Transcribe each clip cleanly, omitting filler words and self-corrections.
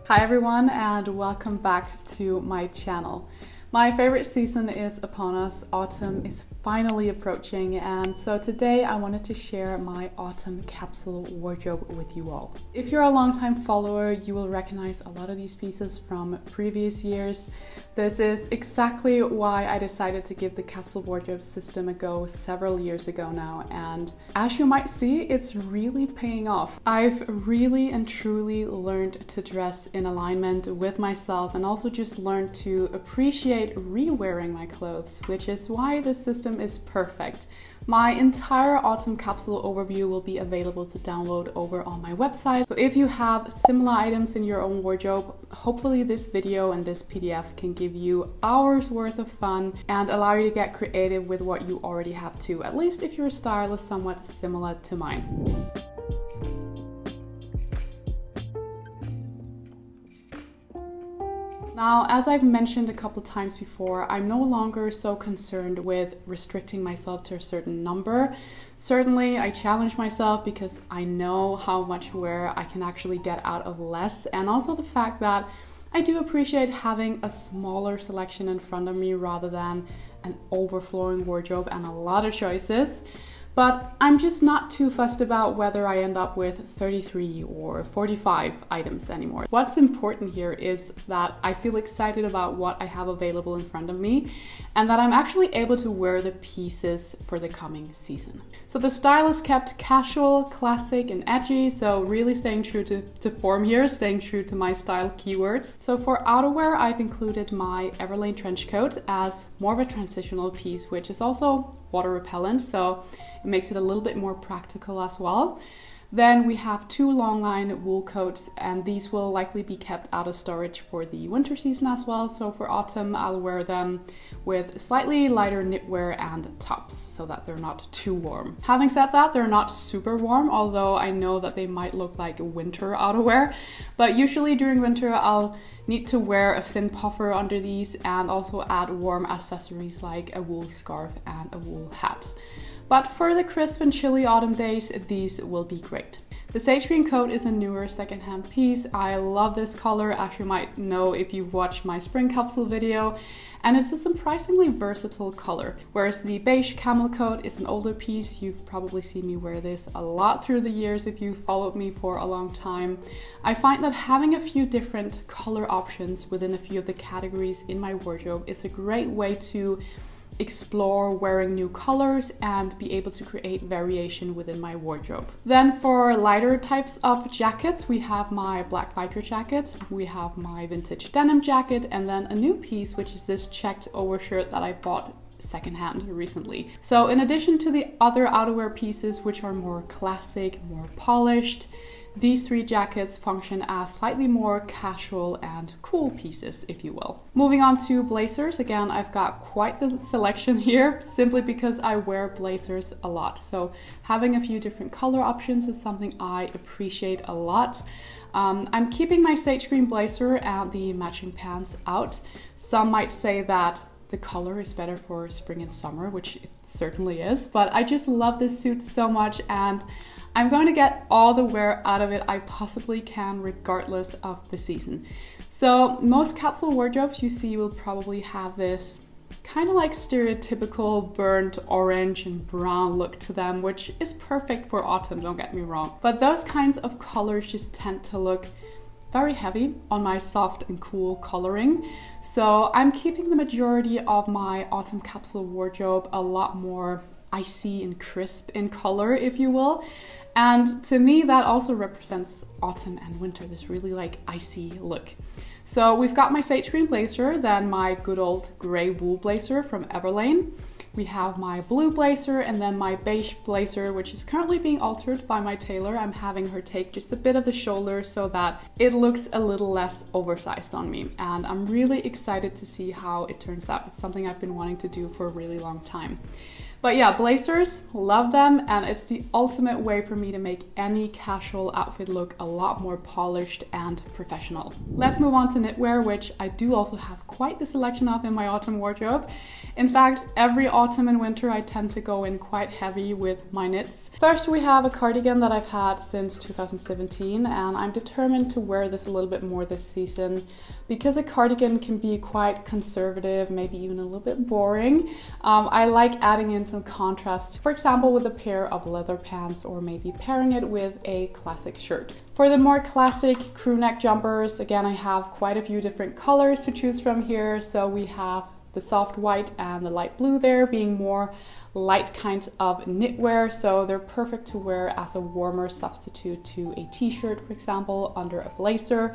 Hi everyone and welcome back to my channel. My favorite season is upon us. Autumn is finally approaching, and so today I wanted to share my autumn capsule wardrobe with you all. If you're a longtime follower, you will recognize a lot of these pieces from previous years. This is exactly why I decided to give the capsule wardrobe system a go several years ago now, and as you might see, it's really paying off. I've really and truly learned to dress in alignment with myself and also just learned to appreciate re-wearing my clothes, which is why this system is perfect. My entire autumn capsule overview will be available to download over on my website. So if you have similar items in your own wardrobe, hopefully this video and this PDF can give you hours worth of fun and allow you to get creative with what you already have too, at least if your style is somewhat similar to mine. Now, as I've mentioned a couple times before, I'm no longer so concerned with restricting myself to a certain number. Certainly, I challenge myself because I know how much wear I can actually get out of less, and also the fact that I do appreciate having a smaller selection in front of me rather than an overflowing wardrobe and a lot of choices. But I'm just not too fussed about whether I end up with 33 or 45 items anymore. What's important here is that I feel excited about what I have available in front of me and that I'm actually able to wear the pieces for the coming season. So the style is kept casual, classic, and edgy, so really staying true to form here, staying true to my style keywords. So for outerwear, I've included my Everlane trench coat as more of a transitional piece, which is also water repellent, so it makes it a little bit more practical as well. Then we have two long line wool coats, and these will likely be kept out of storage for the winter season as well. So for autumn, I'll wear them with slightly lighter knitwear and tops so that they're not too warm. Having said that, they're not super warm, although I know that they might look like winter outerwear. But usually during winter, I'll need to wear a thin puffer under these and also add warm accessories like a wool scarf and a wool hat. But for the crisp and chilly autumn days, these will be great. The sage green coat is a newer secondhand piece. I love this color, as you might know if you've watched my spring capsule video, and it's a surprisingly versatile color. Whereas the beige camel coat is an older piece. You've probably seen me wear this a lot through the years if you've followed me for a long time. I find that having a few different color options within a few of the categories in my wardrobe is a great way to explore wearing new colors and be able to create variation within my wardrobe. Then for lighter types of jackets, we have my black biker jacket, we have my vintage denim jacket, and then a new piece, which is this checked overshirt that I bought secondhand recently. So in addition to the other outerwear pieces, which are more classic, more polished, these three jackets function as slightly more casual and cool pieces, if you will. Moving on to blazers, again, I've got quite the selection here simply because I wear blazers a lot. So having a few different color options is something I appreciate a lot. I'm keeping my sage green blazer and the matching pants out. Some might say that the color is better for spring and summer, which it certainly is, but I just love this suit so much and I'm going to get all the wear out of it I possibly can regardless of the season. So most capsule wardrobes you see will probably have this kind of like stereotypical burnt orange and brown look to them, which is perfect for autumn, don't get me wrong. But those kinds of colors just tend to look very heavy on my soft and cool coloring. So I'm keeping the majority of my autumn capsule wardrobe a lot more icy and crisp in color, if you will. And to me, that also represents autumn and winter, this really like icy look. So we've got my sage green blazer, then my good old gray wool blazer from Everlane. We have my blue blazer and then my beige blazer, which is currently being altered by my tailor. I'm having her take just a bit of the shoulder so that it looks a little less oversized on me. And I'm really excited to see how it turns out. It's something I've been wanting to do for a really long time. But yeah, blazers, love them, and it's the ultimate way for me to make any casual outfit look a lot more polished and professional. Let's move on to knitwear, which I do also have quite the selection of in my autumn wardrobe. In fact, every autumn and winter I tend to go in quite heavy with my knits. First, we have a cardigan that I've had since 2017, and I'm determined to wear this a little bit more this season because a cardigan can be quite conservative, maybe even a little bit boring. I like adding in some contrast, for example with a pair of leather pants or maybe pairing it with a classic shirt. For the more classic crew neck jumpers, again I have quite a few different colors to choose from here. So we have the soft white and the light blue there being more light kinds of knitwear, so they're perfect to wear as a warmer substitute to a t-shirt, for example, under a blazer.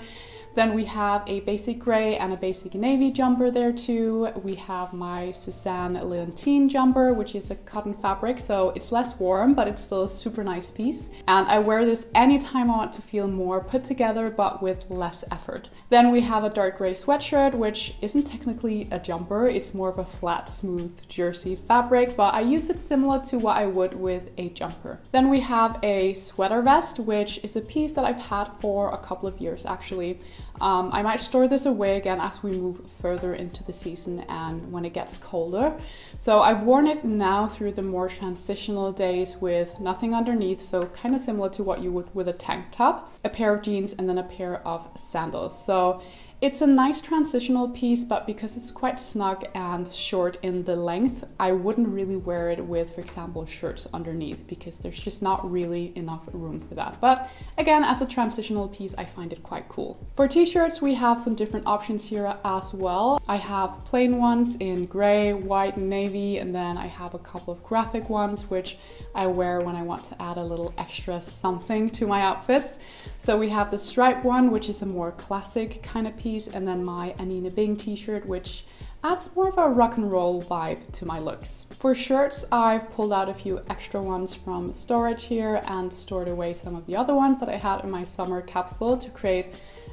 Then we have a basic gray and a basic navy jumper there too. We have my Cezanne Leontine jumper, which is a cotton fabric, so it's less warm, but it's still a super nice piece. And I wear this anytime I want to feel more put together, but with less effort. Then we have a dark gray sweatshirt, which isn't technically a jumper. It's more of a flat, smooth jersey fabric, but I use it similar to what I would with a jumper. Then we have a sweater vest, which is a piece that I've had for a couple of years actually. I might store this away again as we move further into the season and when it gets colder. So I've worn it now through the more transitional days with nothing underneath, so kind of similar to what you would with a tank top, a pair of jeans and then a pair of sandals. So it's a nice transitional piece, but because it's quite snug and short in the length, I wouldn't really wear it with, for example, shirts underneath because there's just not really enough room for that. But again, as a transitional piece, I find it quite cool. For t-shirts, we have some different options here as well. I have plain ones in gray, white, and navy, and then I have a couple of graphic ones, which I wear when I want to add a little extra something to my outfits. So we have the striped one, which is a more classic kind of piece, and then my Anina Bing t-shirt, which adds more of a rock and roll vibe to my looks. For shirts, I've pulled out a few extra ones from storage here and stored away some of the other ones that I had in my summer capsule to create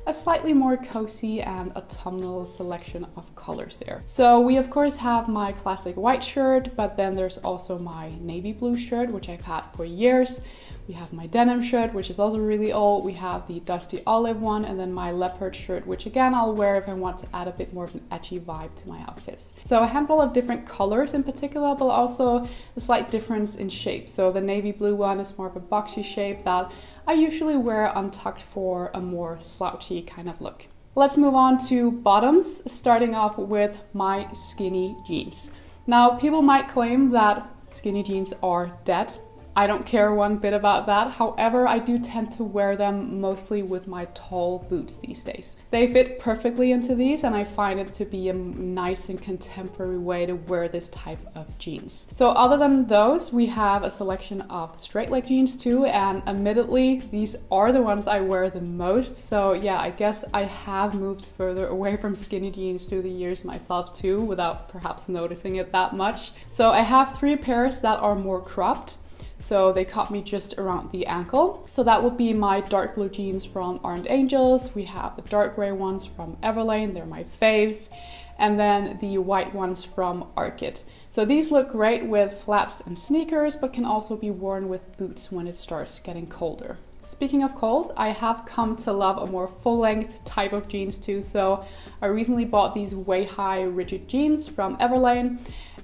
a slightly more cozy and autumnal selection of colors there. So we of course have my classic white shirt, but then there's also my navy blue shirt, which I've had for years. We have my denim shirt, which is also really old. We have the dusty olive one, and then my leopard shirt, which again I'll wear if I want to add a bit more of an edgy vibe to my outfits. So a handful of different colors in particular, but also a slight difference in shape. So the navy blue one is more of a boxy shape that I usually wear untucked for a more slouchy kind of look. Let's move on to bottoms, starting off with my skinny jeans. Now, people might claim that skinny jeans are dead. I don't care one bit about that. However, I do tend to wear them mostly with my tall boots these days. They fit perfectly into these, and I find it to be a nice and contemporary way to wear this type of jeans. So other than those, we have a selection of straight leg jeans too, and admittedly, these are the ones I wear the most. So yeah, I guess I have moved further away from skinny jeans through the years myself too, without perhaps noticing it that much. So I have 3 pairs that are more cropped. So they cut me just around the ankle. So that would be my dark blue jeans from Armed Angels. We have the dark gray ones from Everlane, they're my faves. And then the white ones from Arket. So these look great with flats and sneakers, but can also be worn with boots when it starts getting colder. Speaking of cold, I have come to love a more full-length type of jeans too. So I recently bought these way-high rigid jeans from Everlane,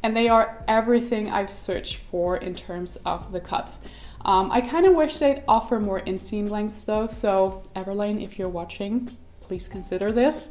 and they are everything I've searched for in terms of the cut. I kind of wish they'd offer more inseam lengths though, so Everlane, if you're watching, please consider this.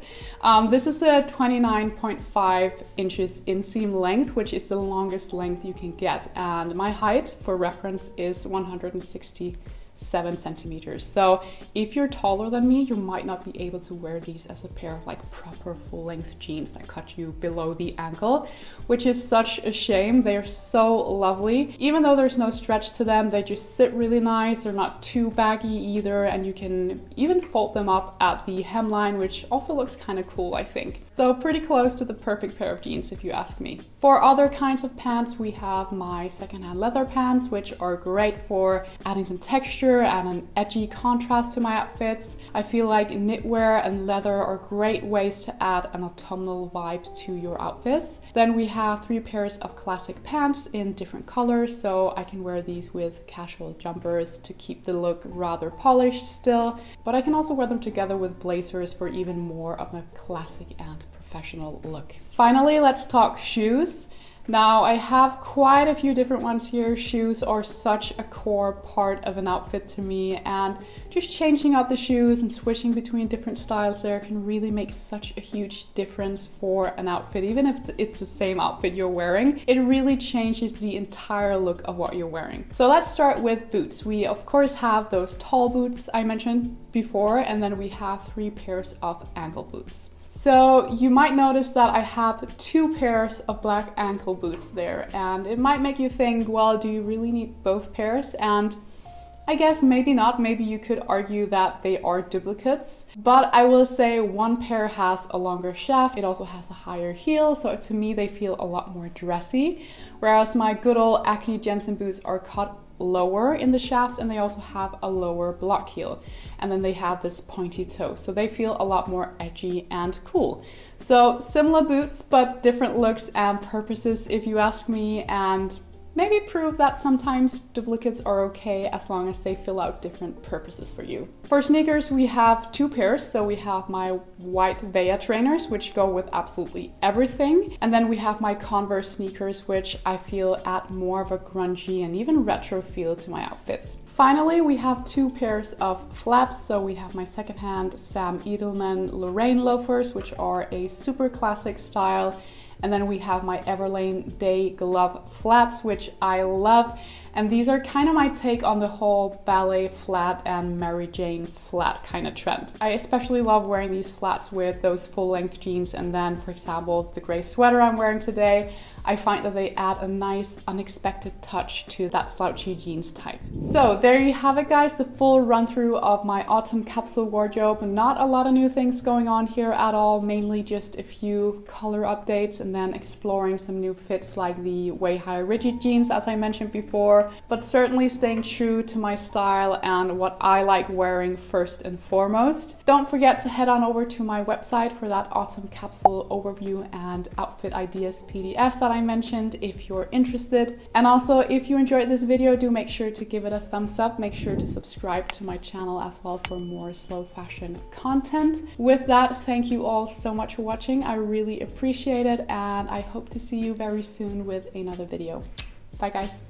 This is a 29.5 inches inseam length, which is the longest length you can get, and my height, for reference, is 167 centimeters. So if you're taller than me, you might not be able to wear these as a pair of like proper full-length jeans that cut you below the ankle, which is such a shame. They're so lovely. Even though there's no stretch to them, they just sit really nice. They're not too baggy either, and you can even fold them up at the hemline, which also looks kind of cool, I think. So pretty close to the perfect pair of jeans if you ask me. For other kinds of pants, we have my secondhand leather pants, which are great for adding some texture and an edgy contrast to my outfits. I feel like knitwear and leather are great ways to add an autumnal vibe to your outfits. Then we have 3 pairs of classic pants in different colors, so I can wear these with casual jumpers to keep the look rather polished still, but I can also wear them together with blazers for even more of a classic and professional professional look. Finally, let's talk shoes. Now, I have quite a few different ones here. Shoes are such a core part of an outfit to me, and just changing out the shoes and switching between different styles there can really make such a huge difference for an outfit. Even if it's the same outfit you're wearing, it really changes the entire look of what you're wearing. So let's start with boots. We of course have those tall boots I mentioned before, and then we have 3 pairs of ankle boots. So you might notice that I have 2 pairs of black ankle boots there, and it might make you think, well, do you really need both pairs? And I guess maybe not. Maybe you could argue that they are duplicates, but I will say one pair has a longer shaft. It also has a higher heel, so to me they feel a lot more dressy, whereas my good old Acne Jensen boots are cut lower in the shaft, and they also have a lower block heel, and then they have this pointy toe, so they feel a lot more edgy and cool. So similar boots but different looks and purposes, if you ask me, and maybe prove that sometimes duplicates are okay as long as they fill out different purposes for you. For sneakers, we have 2 pairs. So we have my white Vea trainers, which go with absolutely everything. And then we have my Converse sneakers, which I feel add more of a grungy and even retro feel to my outfits. Finally, we have 2 pairs of flats. So we have my secondhand Sam Edelman Lorraine loafers, which are a super classic style. And then we have my Everlane Day Glove flats, which I love. And these are kind of my take on the whole ballet flat and Mary Jane flat kind of trend. I especially love wearing these flats with those full length jeans, and then, for example, the gray sweater I'm wearing today, I find that they add a nice unexpected touch to that slouchy jeans type. So there you have it, guys, the full run through of my autumn capsule wardrobe. Not a lot of new things going on here at all, mainly just a few color updates and then exploring some new fits like the way high rigid jeans, as I mentioned before, but certainly staying true to my style and what I like wearing first and foremost. Don't forget to head on over to my website for that autumn capsule overview and outfit ideas PDF that I mentioned if you're interested. And also, if you enjoyed this video, do make sure to give it a thumbs up. Make sure to subscribe to my channel as well for more slow fashion content. With that, thank you all so much for watching. I really appreciate it, and I hope to see you very soon with another video. Bye guys.